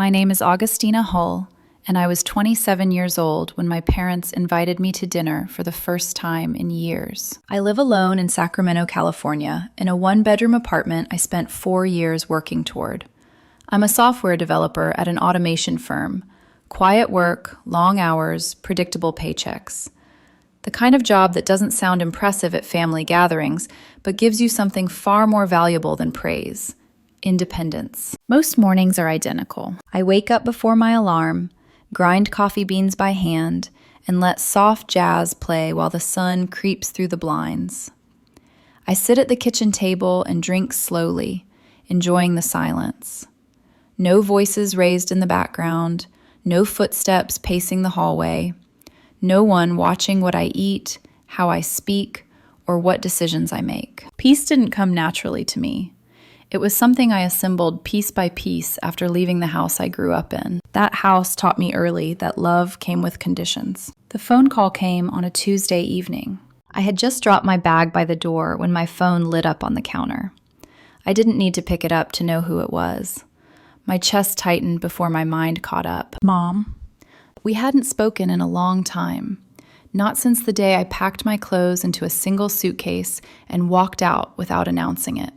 My name is Augustina Hull, and I was 27 years old when my parents invited me to dinner for the first time in years. I live alone in Sacramento, California, in a one-bedroom apartment I spent 4 years working toward. I'm a software developer at an automation firm. Quiet work, long hours, predictable paychecks. The kind of job that doesn't sound impressive at family gatherings, but gives you something far more valuable than praise: independence. Most mornings are identical. I wake up before my alarm, grind coffee beans by hand, and let soft jazz play while the sun creeps through the blinds. I sit at the kitchen table and drink slowly, enjoying the silence. No voices raised in the background, no footsteps pacing the hallway. No one watching what I eat, how I speak, or what decisions I make. Peace didn't come naturally to me. It was something I assembled piece by piece after leaving the house I grew up in. That house taught me early that love came with conditions. The phone call came on a Tuesday evening. I had just dropped my bag by the door when my phone lit up on the counter. I didn't need to pick it up to know who it was. My chest tightened before my mind caught up. Mom. We hadn't spoken in a long time, not since the day I packed my clothes into a single suitcase and walked out without announcing it.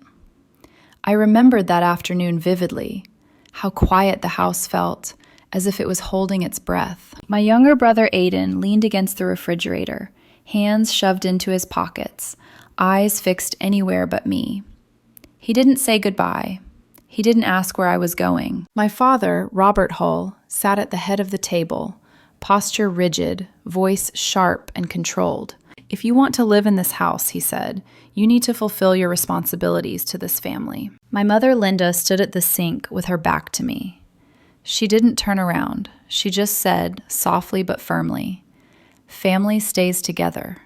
I remembered that afternoon vividly, how quiet the house felt, as if it was holding its breath. My younger brother Aiden leaned against the refrigerator, hands shoved into his pockets, eyes fixed anywhere but me. He didn't say goodbye. He didn't ask where I was going. My father, Robert Hull, sat at the head of the table, posture rigid, voice sharp and controlled. If you want to live in this house, he said, you need to fulfill your responsibilities to this family. My mother, Linda, stood at the sink with her back to me. She didn't turn around. She just said, softly but firmly, family stays together.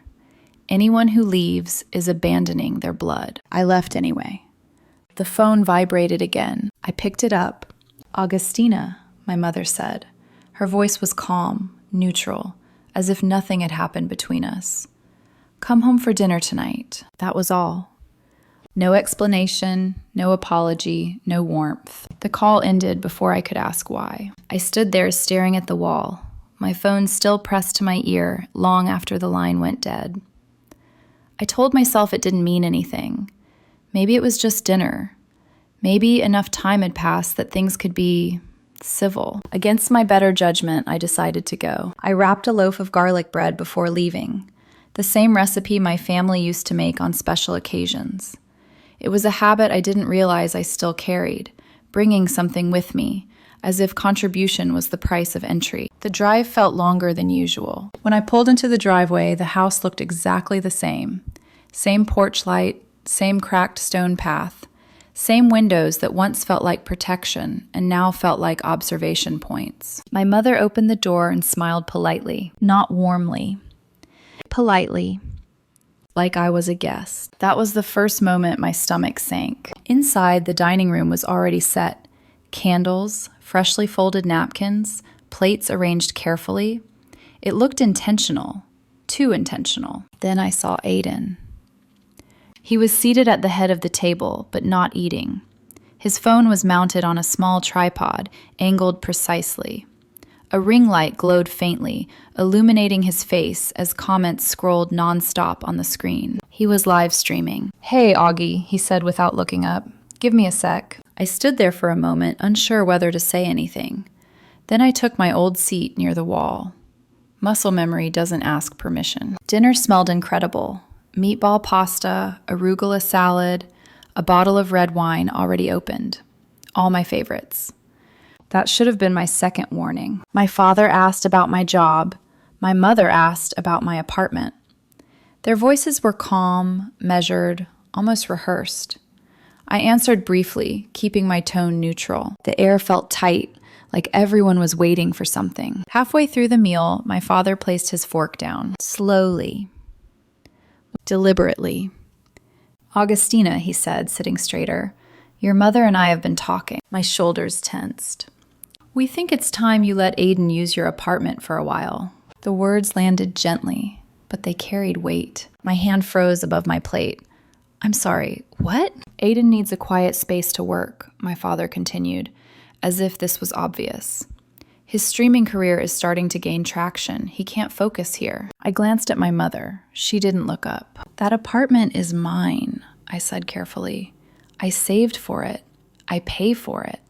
Anyone who leaves is abandoning their blood. I left anyway. The phone vibrated again. I picked it up. Augustina, my mother said. Her voice was calm, neutral, as if nothing had happened between us. Come home for dinner tonight. That was all. No explanation, no apology, no warmth. The call ended before I could ask why. I stood there staring at the wall, my phone still pressed to my ear long after the line went dead. I told myself it didn't mean anything. Maybe it was just dinner. Maybe enough time had passed that things could be civil. Against my better judgment, I decided to go. I wrapped a loaf of garlic bread before leaving, the same recipe my family used to make on special occasions. It was a habit I didn't realize I still carried, bringing something with me, as if contribution was the price of entry. The drive felt longer than usual. When I pulled into the driveway, the house looked exactly the same. Same porch light, same cracked stone path, same windows that once felt like protection and now felt like observation points. My mother opened the door and smiled politely, not warmly. Politely, like I was a guest. That was the first moment my stomach sank. Inside, the dining room was already set. Candles, freshly folded napkins, plates arranged carefully. It looked intentional, too intentional. Then I saw Aiden. He was seated at the head of the table, but not eating. His phone was mounted on a small tripod, angled precisely. A ring light glowed faintly, illuminating his face as comments scrolled nonstop on the screen. He was live streaming. "Hey, Augie," he said without looking up. "Give me a sec." I stood there for a moment, unsure whether to say anything. Then I took my old seat near the wall. Muscle memory doesn't ask permission. Dinner smelled incredible. Meatball pasta, arugula salad, a bottle of red wine already opened. All my favorites. That should have been my second warning. My father asked about my job. My mother asked about my apartment. Their voices were calm, measured, almost rehearsed. I answered briefly, keeping my tone neutral. The air felt tight, like everyone was waiting for something. Halfway through the meal, my father placed his fork down. Slowly. Deliberately. "Augustina," he said, sitting straighter, "your mother and I have been talking." My shoulders tensed. "We think it's time you let Aiden use your apartment for a while." The words landed gently, but they carried weight. My hand froze above my plate. "I'm sorry, what?" "Aiden needs a quiet space to work," my father continued, as if this was obvious. His streaming career is starting to gain traction. He can't focus here. I glanced at my mother. She didn't look up. That apartment is mine, I said carefully. I saved for it. I pay for it.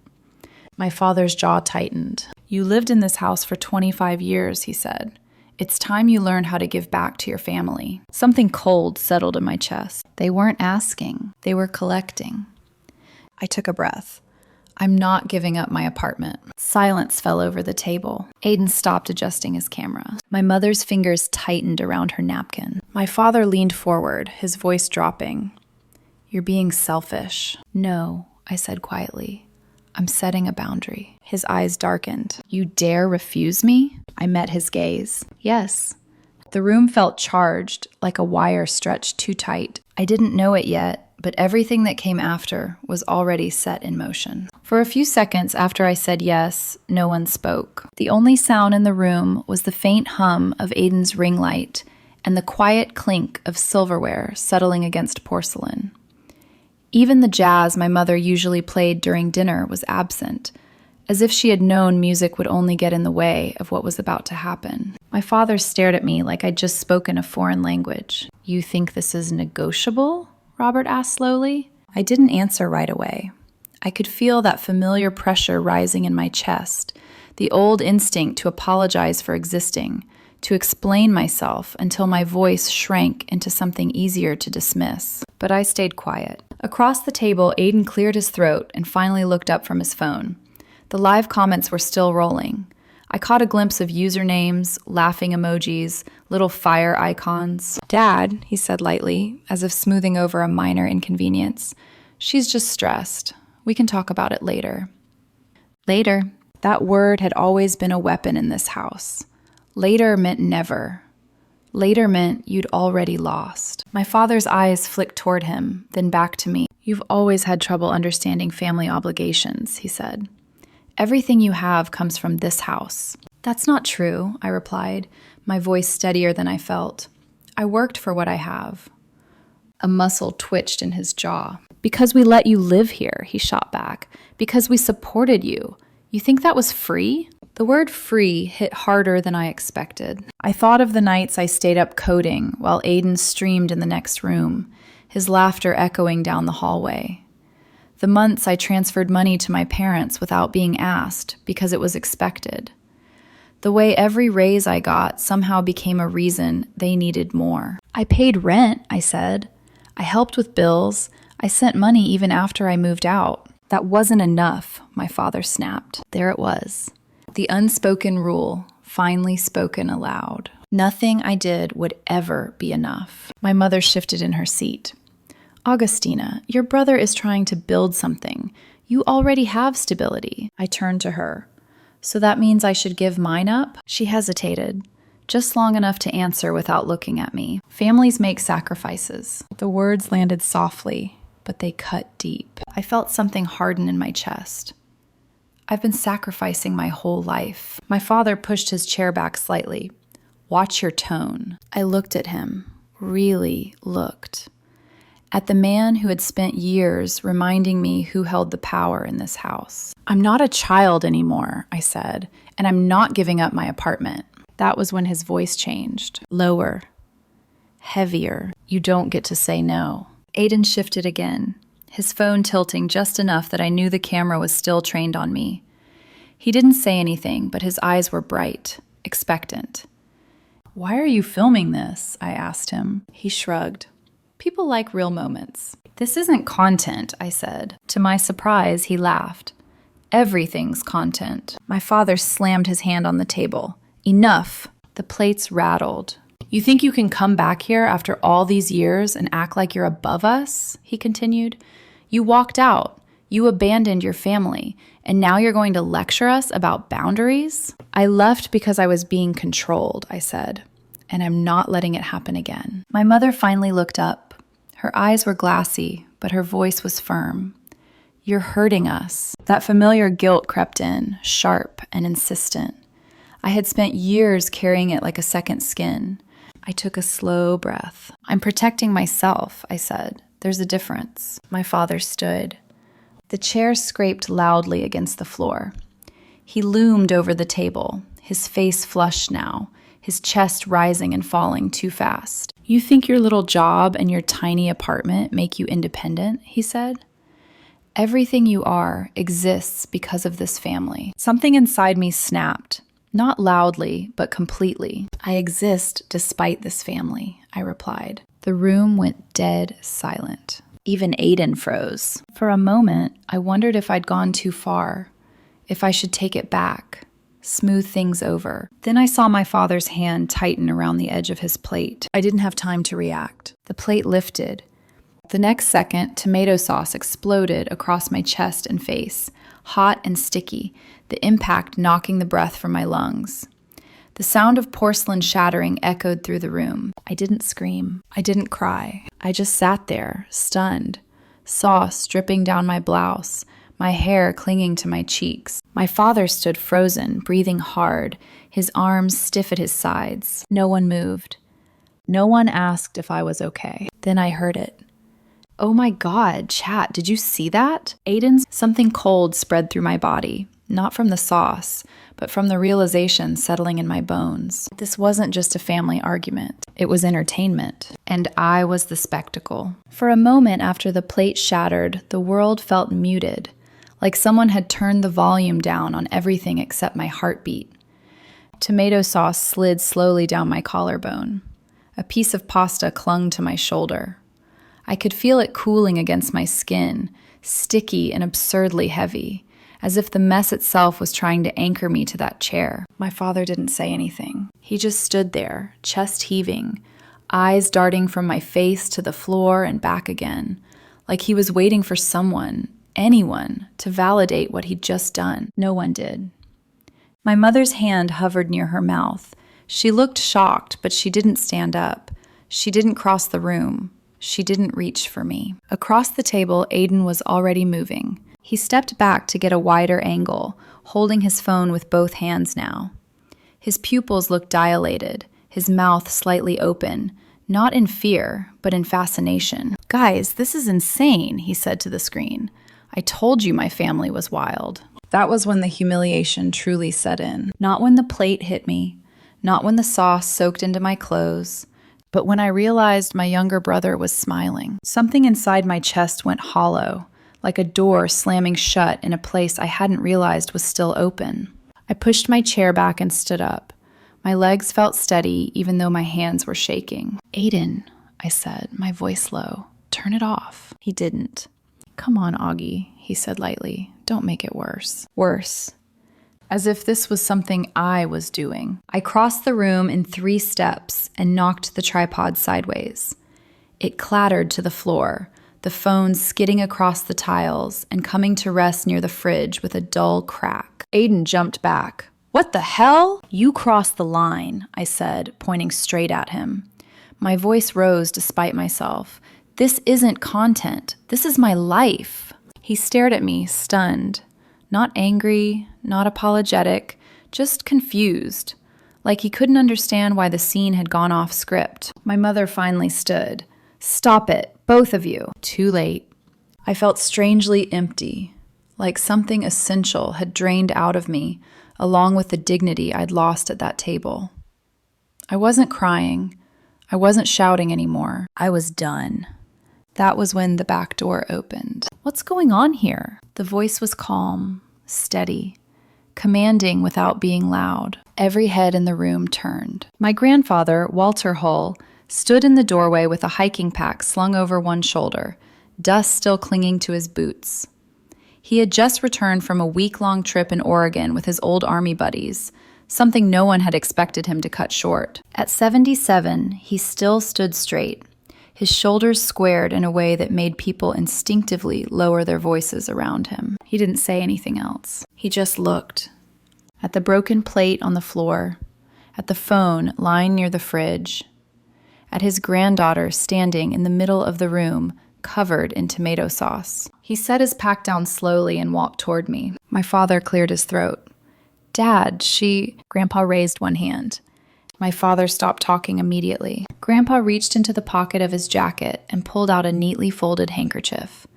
My father's jaw tightened. You lived in this house for 25 years, he said. It's time you learn how to give back to your family. Something cold settled in my chest. They weren't asking. They were collecting. I took a breath. I'm not giving up my apartment. Silence fell over the table. Aiden stopped adjusting his camera. My mother's fingers tightened around her napkin. My father leaned forward, his voice dropping. You're being selfish. No, I said quietly. I'm setting a boundary. His eyes darkened. You dare refuse me? I met his gaze. Yes. The room felt charged, like a wire stretched too tight. I didn't know it yet, but everything that came after was already set in motion. For a few seconds after I said yes, no one spoke. The only sound in the room was the faint hum of Aiden's ring light and the quiet clink of silverware settling against porcelain. Even the jazz my mother usually played during dinner was absent, as if she had known music would only get in the way of what was about to happen. My father stared at me like I'd just spoken a foreign language. You think this is negotiable? Robert asked slowly. I didn't answer right away. I could feel that familiar pressure rising in my chest, the old instinct to apologize for existing, to explain myself until my voice shrank into something easier to dismiss. But I stayed quiet. Across the table, Aiden cleared his throat and finally looked up from his phone. The live comments were still rolling. I caught a glimpse of usernames, laughing emojis, little fire icons. Dad, he said lightly, as if smoothing over a minor inconvenience. She's just stressed. We can talk about it later. Later. That word had always been a weapon in this house. Later meant never. Later meant you'd already lost. My father's eyes flicked toward him, then back to me. You've always had trouble understanding family obligations, he said. Everything you have comes from this house. That's not true, I replied, my voice steadier than I felt. I worked for what I have. A muscle twitched in his jaw. Because we let you live here, he shot back. Because we supported you. You think that was free? The word free hit harder than I expected. I thought of the nights I stayed up coding while Aiden streamed in the next room, his laughter echoing down the hallway. The months I transferred money to my parents without being asked because it was expected. The way every raise I got somehow became a reason they needed more. I paid rent, I said. I helped with bills. I sent money even after I moved out. That wasn't enough, my father snapped. There it was. The unspoken rule, finally spoken aloud. Nothing I did would ever be enough. My mother shifted in her seat. Augustina, your brother is trying to build something. You already have stability. I turned to her. So that means I should give mine up? She hesitated, just long enough to answer without looking at me. Families make sacrifices. The words landed softly, but they cut deep. I felt something harden in my chest. I've been sacrificing my whole life. My father pushed his chair back slightly. Watch your tone. I looked at him, really looked. At the man who had spent years reminding me who held the power in this house. I'm not a child anymore, I said, and I'm not giving up my apartment. That was when his voice changed. Lower. Heavier. You don't get to say no. Aiden shifted again, his phone tilting just enough that I knew the camera was still trained on me. He didn't say anything, but his eyes were bright, expectant. Why are you filming this? I asked him. He shrugged. People like real moments. This isn't content, I said. To my surprise, he laughed. Everything's content. My father slammed his hand on the table. Enough. The plates rattled. You think you can come back here after all these years and act like you're above us? He continued. You walked out. You abandoned your family. And now you're going to lecture us about boundaries? I left because I was being controlled, I said. And I'm not letting it happen again. My mother finally looked up. Her eyes were glassy, but her voice was firm. You're hurting us. That familiar guilt crept in, sharp and insistent. I had spent years carrying it like a second skin. I took a slow breath. I'm protecting myself, I said. There's a difference. My father stood. The chair scraped loudly against the floor. He loomed over the table, his face flushed now, his chest rising and falling too fast. "You think your little job and your tiny apartment make you independent?" he said. "Everything you are exists because of this family." Something inside me snapped, not loudly, but completely. "I exist despite this family," I replied. The room went dead silent. Even Aiden froze. For a moment, I wondered if I'd gone too far, if I should take it back, smooth things over. Then I saw my father's hand tighten around the edge of his plate. I didn't have time to react. The plate lifted. The next second, tomato sauce exploded across my chest and face, hot and sticky, the impact knocking the breath from my lungs. The sound of porcelain shattering echoed through the room. I didn't scream. I didn't cry. I just sat there, stunned, sauce dripping down my blouse, my hair clinging to my cheeks. My father stood frozen, breathing hard, his arms stiff at his sides. No one moved. No one asked if I was okay. Then I heard it. "Oh my God, chat, did you see that?" Something cold spread through my body, not from the sauce, but from the realization settling in my bones. This wasn't just a family argument. It was entertainment, and I was the spectacle. For a moment after the plate shattered, the world felt muted, like someone had turned the volume down on everything except my heartbeat. Tomato sauce slid slowly down my collarbone. A piece of pasta clung to my shoulder. I could feel it cooling against my skin, sticky and absurdly heavy, as if the mess itself was trying to anchor me to that chair. My father didn't say anything. He just stood there, chest heaving, eyes darting from my face to the floor and back again, like he was waiting for someone, anyone, to validate what he'd just done. No one did. My mother's hand hovered near her mouth. She looked shocked, but she didn't stand up. She didn't cross the room. She didn't reach for me. Across the table, Aiden was already moving. He stepped back to get a wider angle, holding his phone with both hands now. His pupils looked dilated, his mouth slightly open, not in fear, but in fascination. "Guys, this is insane," he said to the screen. "I told you my family was wild." That was when the humiliation truly set in. Not when the plate hit me, not when the sauce soaked into my clothes, but when I realized my younger brother was smiling. Something inside my chest went hollow, like a door slamming shut in a place I hadn't realized was still open. I pushed my chair back and stood up. My legs felt steady, even though my hands were shaking. "Aiden," I said, my voice low, "turn it off." He didn't. "Come on, Augie," he said lightly. "Don't make it worse." Worse. As if this was something I was doing. I crossed the room in 3 steps and knocked the tripod sideways. It clattered to the floor, the phone skidding across the tiles and coming to rest near the fridge with a dull crack. Aiden jumped back. "What the hell?" "You crossed the line," I said, pointing straight at him. My voice rose despite myself. "This isn't content. This is my life." He stared at me, stunned. Not angry, not apologetic, just confused, like he couldn't understand why the scene had gone off script. My mother finally stood. "Stop it, both of you." Too late. I felt strangely empty, like something essential had drained out of me, along with the dignity I'd lost at that table. I wasn't crying. I wasn't shouting anymore. I was done. That was when the back door opened. "What's going on here?" The voice was calm, steady, commanding without being loud. Every head in the room turned. My grandfather, Walter Hull, stood in the doorway with a hiking pack slung over one shoulder, dust still clinging to his boots. He had just returned from a week-long trip in Oregon with his old army buddies, something no one had expected him to cut short. At 77, he still stood straight, his shoulders squared in a way that made people instinctively lower their voices around him. He didn't say anything else. He just looked. At the broken plate on the floor, at the phone lying near the fridge, at his granddaughter standing in the middle of the room, covered in tomato sauce. He set his pack down slowly and walked toward me. My father cleared his throat. "Dad, Grandpa raised one hand. My father stopped talking immediately. Grandpa reached into the pocket of his jacket and pulled out a neatly folded handkerchief.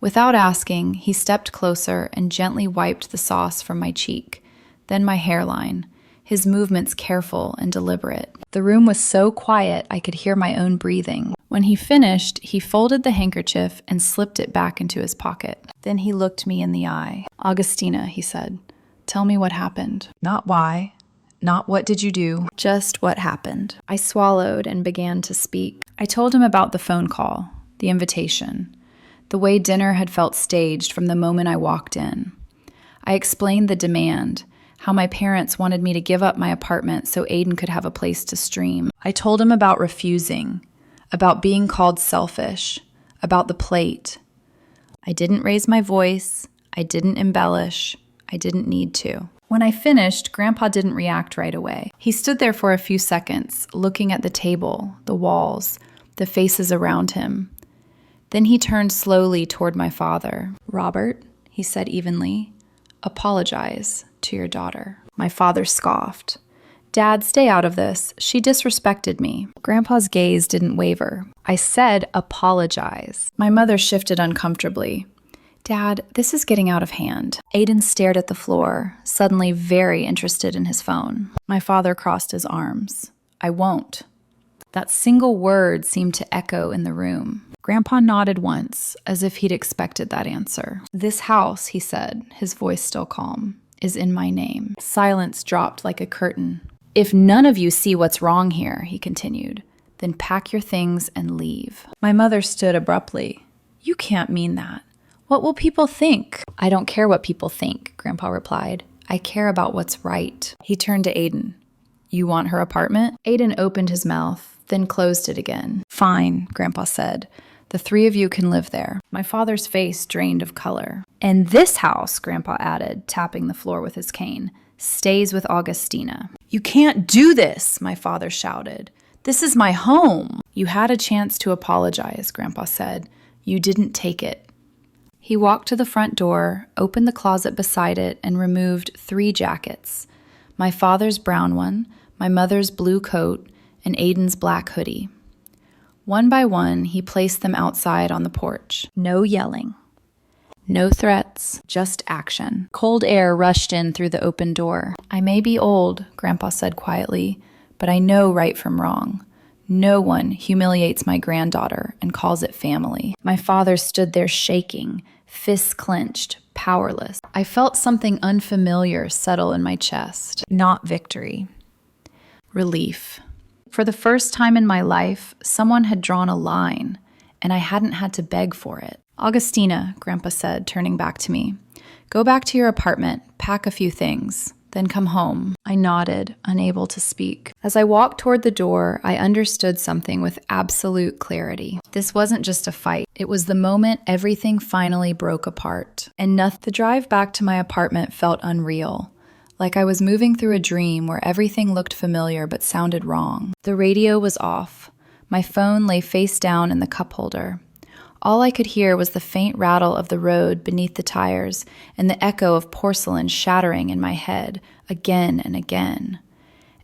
Without asking, he stepped closer and gently wiped the sauce from my cheek, then my hairline, his movements careful and deliberate. The room was so quiet I could hear my own breathing. When he finished, he folded the handkerchief and slipped it back into his pocket. Then he looked me in the eye. "Augustina," he said, "tell me what happened." Not why, not what did you do, just what happened. I swallowed and began to speak. I told him about the phone call, the invitation, the way dinner had felt staged from the moment I walked in. I explained the demand, how my parents wanted me to give up my apartment so Aiden could have a place to stream. I told him about refusing, about being called selfish, about the plate. I didn't raise my voice. I didn't embellish. I didn't need to. When I finished, Grandpa didn't react right away. He stood there for a few seconds, looking at the table, the walls, the faces around him. Then he turned slowly toward my father. "Robert," he said evenly, "apologize to your daughter." My father scoffed. "Dad, stay out of this. She disrespected me." Grandpa's gaze didn't waver. I said apologize. My mother shifted uncomfortably. "Dad, this is getting out of hand." Aiden stared at the floor, suddenly very interested in his phone. My father crossed his arms. "I won't." That single word seemed to echo in the room. Grandpa nodded once, as if he'd expected that answer. "This house," he said, his voice still calm, "is in my name." Silence dropped like a curtain. "If none of you see what's wrong here," he continued, "then pack your things and leave." My mother stood abruptly. "You can't mean that. What will people think?" "I don't care what people think," Grandpa replied. "I care about what's right." He turned to Aiden. "You want her apartment?" Aiden opened his mouth, then closed it again. "Fine," Grandpa said. "The three of you can live there." My father's face drained of color. "And this house," Grandpa added, tapping the floor with his cane, "stays with Augustina." "You can't do this," my father shouted. "This is my home." "You had a chance to apologize," Grandpa said. "You didn't take it." He walked to the front door, opened the closet beside it, and removed 3 jackets. My father's brown one, my mother's blue coat, and Aiden's black hoodie. One by one, he placed them outside on the porch. No yelling. No threats, just action. Cold air rushed in through the open door. "I may be old," Grandpa said quietly, "but I know right from wrong. No one humiliates my granddaughter and calls it family." My father stood there shaking, fists clenched, powerless. I felt something unfamiliar settle in my chest. Not victory. Relief. For the first time in my life, someone had drawn a line, and I hadn't had to beg for it. "Augustina," Grandpa said, turning back to me, "go back to your apartment, pack a few things, then come home." I nodded, unable to speak. As I walked toward the door, I understood something with absolute clarity. This wasn't just a fight. It was the moment everything finally broke apart. And the drive back to my apartment felt unreal. Like I was moving through a dream where everything looked familiar but sounded wrong. The radio was off. My phone lay face down in the cup holder. All I could hear was the faint rattle of the road beneath the tires and the echo of porcelain shattering in my head again and again.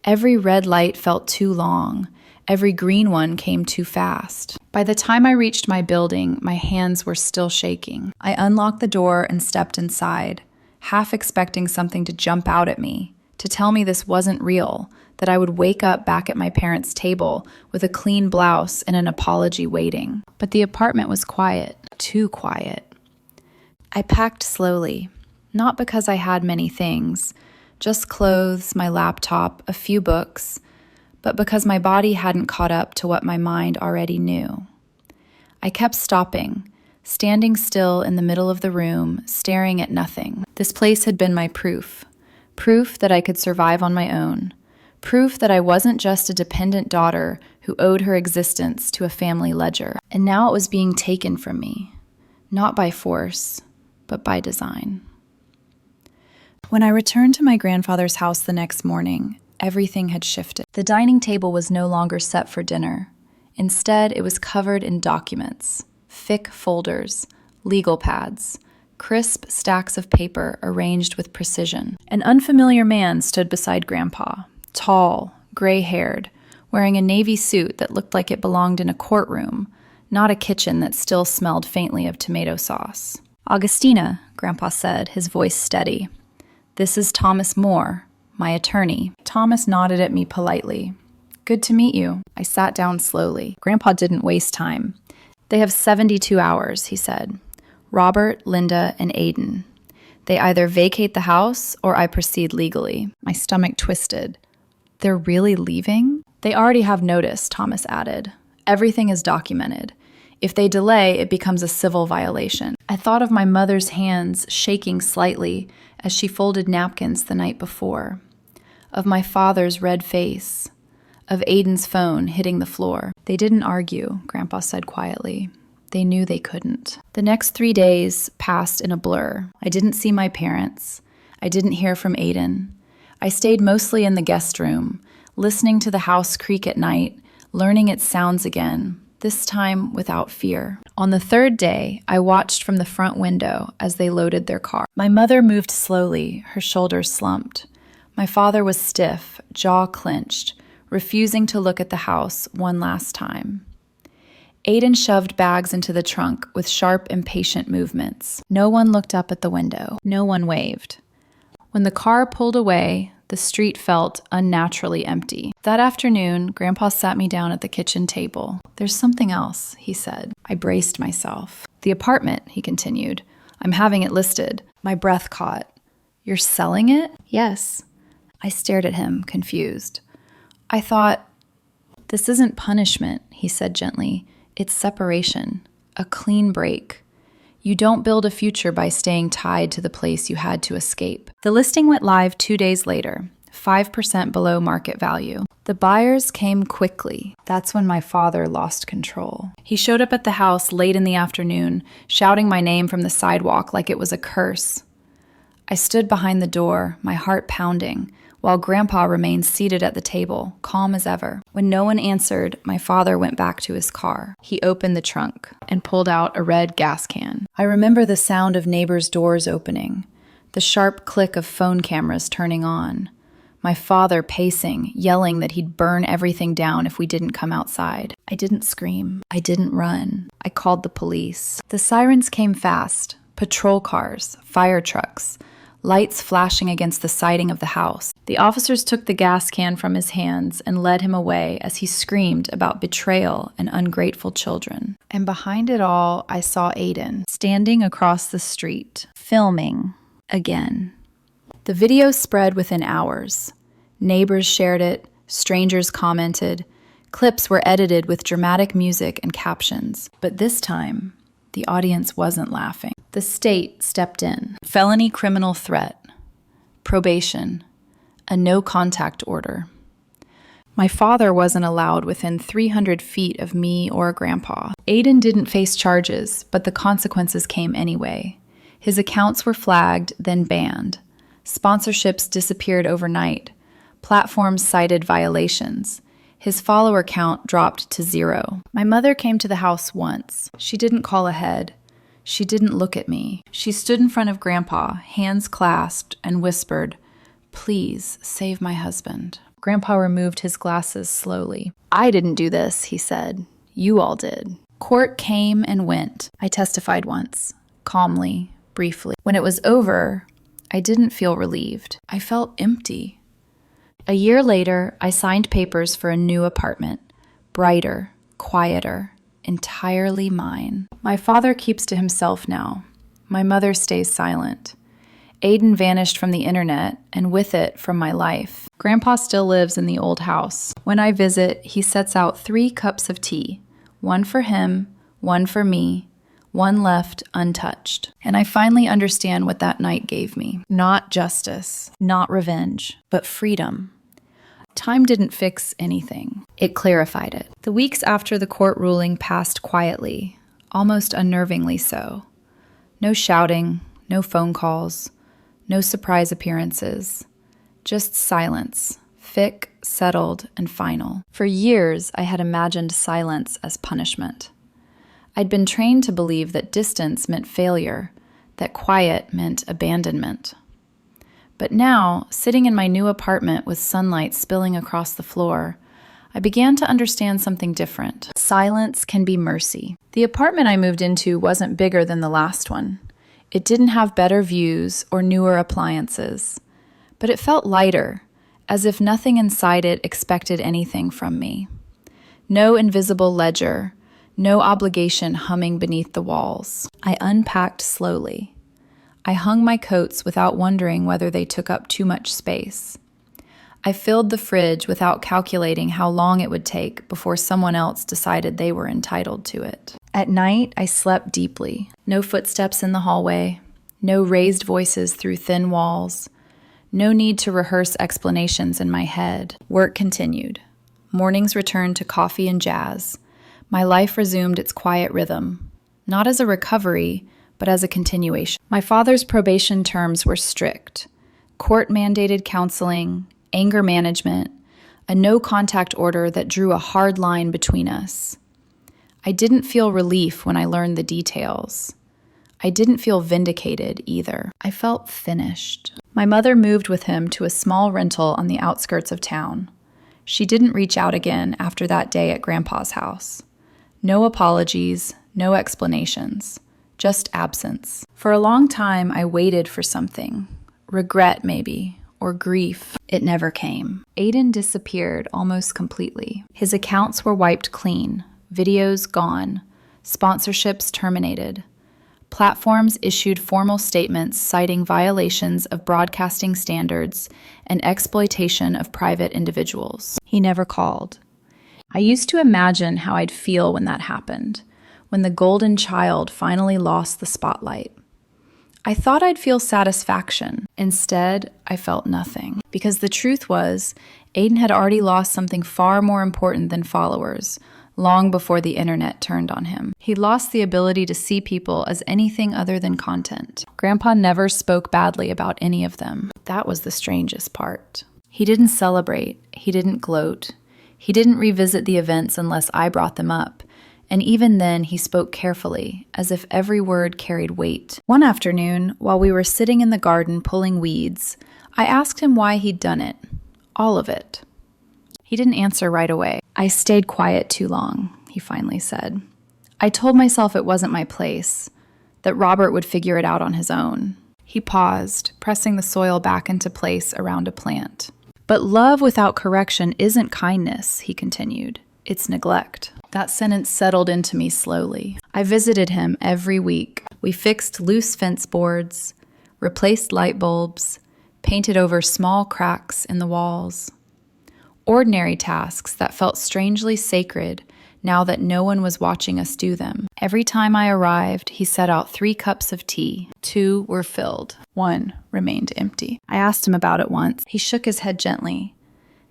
Every red light felt too long. Every green one came too fast. By the time I reached my building, my hands were still shaking. I unlocked the door and stepped inside, half expecting something to jump out at me, to tell me this wasn't real, that I would wake up back at my parents' table with a clean blouse and an apology waiting. But the apartment was quiet, too quiet. I packed slowly, not because I had many things, just clothes, my laptop, a few books, but because my body hadn't caught up to what my mind already knew. I kept stopping, standing still in the middle of the room, staring at nothing. This place had been my proof that I could survive on my own, proof that I wasn't just a dependent daughter who owed her existence to a family ledger. And now it was being taken from me, not by force, but by design. When I returned to my grandfather's house the next morning, everything had shifted. The dining table was no longer set for dinner. Instead, it was covered in documents, thick folders, legal pads, crisp stacks of paper arranged with precision. An unfamiliar man stood beside Grandpa, tall, gray-haired, wearing a navy suit that looked like it belonged in a courtroom, not a kitchen that still smelled faintly of tomato sauce. "Augustina," Grandpa said, his voice steady. "This is Thomas Moore, my attorney." Thomas nodded at me politely. "Good to meet you." I sat down slowly. Grandpa didn't waste time. "They have 72 hours, he said. Robert, Linda, and Aiden. They either vacate the house or I proceed legally." My stomach twisted. "They're really leaving?" "They already have notice," Thomas added. "Everything is documented. If they delay, it becomes a civil violation." I thought of my mother's hands shaking slightly as she folded napkins the night before, of my father's red face, of Aiden's phone hitting the floor. "They didn't argue," Grandpa said quietly. "They knew they couldn't." The next 3 days passed in a blur. I didn't see my parents. I didn't hear from Aiden. I stayed mostly in the guest room, listening to the house creak at night, learning its sounds again, this time without fear. On the third day, I watched from the front window as they loaded their car. My mother moved slowly, her shoulders slumped. My father was stiff, jaw clenched, refusing to look at the house one last time. Aiden shoved bags into the trunk with sharp, impatient movements. No one looked up at the window. No one waved. When the car pulled away, the street felt unnaturally empty. That afternoon, Grandpa sat me down at the kitchen table. "There's something else," he said. I braced myself. "The apartment," he continued. "I'm having it listed." My breath caught. "You're selling it?" "Yes." I stared at him, confused. I thought, "This isn't punishment," he said gently. "It's separation, a clean break. You don't build a future by staying tied to the place you had to escape." The listing went live 2 days later, 5% below market value. The buyers came quickly. That's when my father lost control. He showed up at the house late in the afternoon, shouting my name from the sidewalk like it was a curse. I stood behind the door, my heart pounding, while Grandpa remained seated at the table, calm as ever. When no one answered, my father went back to his car. He opened the trunk and pulled out a red gas can. I remember the sound of neighbors' doors opening, the sharp click of phone cameras turning on, my father pacing, yelling that he'd burn everything down if we didn't come outside. I didn't scream. I didn't run. I called the police. The sirens came fast. Patrol cars, fire trucks, lights flashing against the siding of the house. The officers took the gas can from his hands and led him away as he screamed about betrayal and ungrateful children. And behind it all, I saw Aiden, standing across the street, filming again. The video spread within hours. Neighbors shared it, strangers commented, clips were edited with dramatic music and captions. But this time, the audience wasn't laughing. The state stepped in. Felony criminal threat, probation, a no-contact order. My father wasn't allowed within 300 feet of me or Grandpa. Aiden didn't face charges, but the consequences came anyway. His accounts were flagged, then banned. Sponsorships disappeared overnight. Platforms cited violations. His follower count dropped to 0. My mother came to the house once. She didn't call ahead. She didn't look at me. She stood in front of Grandpa, hands clasped, and whispered, "Please save my husband." Grandpa removed his glasses slowly. "I didn't do this," he said. "You all did." Court came and went. I testified once, calmly, briefly. When it was over, I didn't feel relieved. I felt empty. A year later, I signed papers for a new apartment, brighter, quieter, entirely mine. My father keeps to himself now. My mother stays silent. Aiden vanished from the internet, and with it, from my life. Grandpa still lives in the old house. When I visit, he sets out 3 cups of tea, one for him, one for me, one left untouched. And I finally understand what that night gave me. Not justice, not revenge, but freedom. Time didn't fix anything. It clarified it. The weeks after the court ruling passed quietly, almost unnervingly so. No shouting, no phone calls, no surprise appearances. Just silence, thick, settled, and final. For years, I had imagined silence as punishment. I'd been trained to believe that distance meant failure, that quiet meant abandonment. But now, sitting in my new apartment with sunlight spilling across the floor, I began to understand something different. Silence can be mercy. The apartment I moved into wasn't bigger than the last one. It didn't have better views or newer appliances, but it felt lighter, as if nothing inside it expected anything from me. No invisible ledger, no obligation humming beneath the walls. I unpacked slowly. I hung my coats without wondering whether they took up too much space. I filled the fridge without calculating how long it would take before someone else decided they were entitled to it. At night, I slept deeply. No footsteps in the hallway, no raised voices through thin walls, no need to rehearse explanations in my head. Work continued. Mornings returned to coffee and jazz. My life resumed its quiet rhythm, not as a recovery, but as a continuation. My father's probation terms were strict. Court-mandated counseling, anger management, a no-contact order that drew a hard line between us. I didn't feel relief when I learned the details. I didn't feel vindicated either. I felt finished. My mother moved with him to a small rental on the outskirts of town. She didn't reach out again after that day at Grandpa's house. No apologies, no explanations. Just absence. For a long time, I waited for something. Regret, maybe, or grief. It never came. Aiden disappeared almost completely. His accounts were wiped clean, videos gone, sponsorships terminated. Platforms issued formal statements citing violations of broadcasting standards and exploitation of private individuals. He never called. I used to imagine how I'd feel when that happened, when the golden child finally lost the spotlight. I thought I'd feel satisfaction. Instead, I felt nothing. Because the truth was, Aiden had already lost something far more important than followers, long before the internet turned on him. He lost the ability to see people as anything other than content. Grandpa never spoke badly about any of them. That was the strangest part. He didn't celebrate. He didn't gloat. He didn't revisit the events unless I brought them up. And even then, he spoke carefully, as if every word carried weight. One afternoon, while we were sitting in the garden pulling weeds, I asked him why he'd done it. All of it. He didn't answer right away. I stayed quiet too long, he finally said. I told myself it wasn't my place, that Robert would figure it out on his own. He paused, pressing the soil back into place around a plant. But love without correction isn't kindness, he continued. It's neglect. That sentence settled into me slowly. I visited him every week. We fixed loose fence boards, replaced light bulbs, painted over small cracks in the walls. Ordinary tasks that felt strangely sacred now that no one was watching us do them. Every time I arrived, he set out 3 cups of tea. 2 were filled. 1 remained empty. I asked him about it once. He shook his head gently.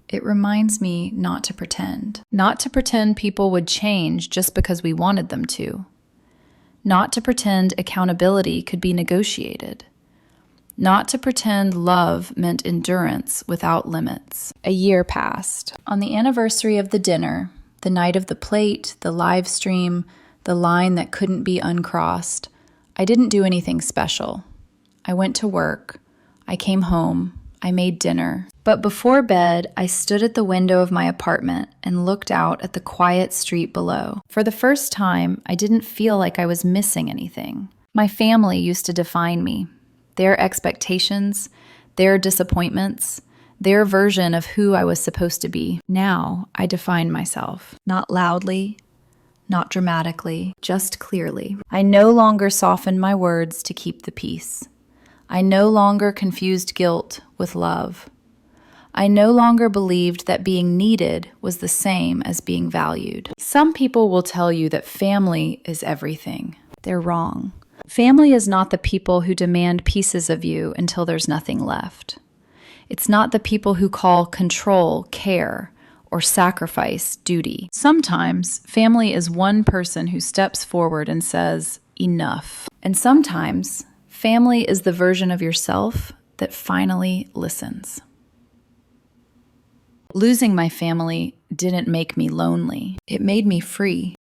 It reminds me not to pretend. Not to pretend people would change just because we wanted them to. Not to pretend accountability could be negotiated. Not to pretend love meant endurance without limits. A year passed. On the anniversary of the dinner, the night of the plate, the live stream, the line that couldn't be uncrossed, I didn't do anything special. I went to work. I came home. I made dinner. But before bed, I stood at the window of my apartment and looked out at the quiet street below. For the first time, I didn't feel like I was missing anything. My family used to define me. Their expectations, their disappointments, their version of who I was supposed to be. Now, I define myself. Not loudly, not dramatically, just clearly. I no longer soften my words to keep the peace. I no longer confused guilt with love. I no longer believed that being needed was the same as being valued. Some people will tell you that family is everything. They're wrong. Family is not the people who demand pieces of you until there's nothing left. It's not the people who call control care or sacrifice duty. Sometimes family is one person who steps forward and says, enough. And sometimes family is the version of yourself that finally listens. Losing my family didn't make me lonely. It made me free.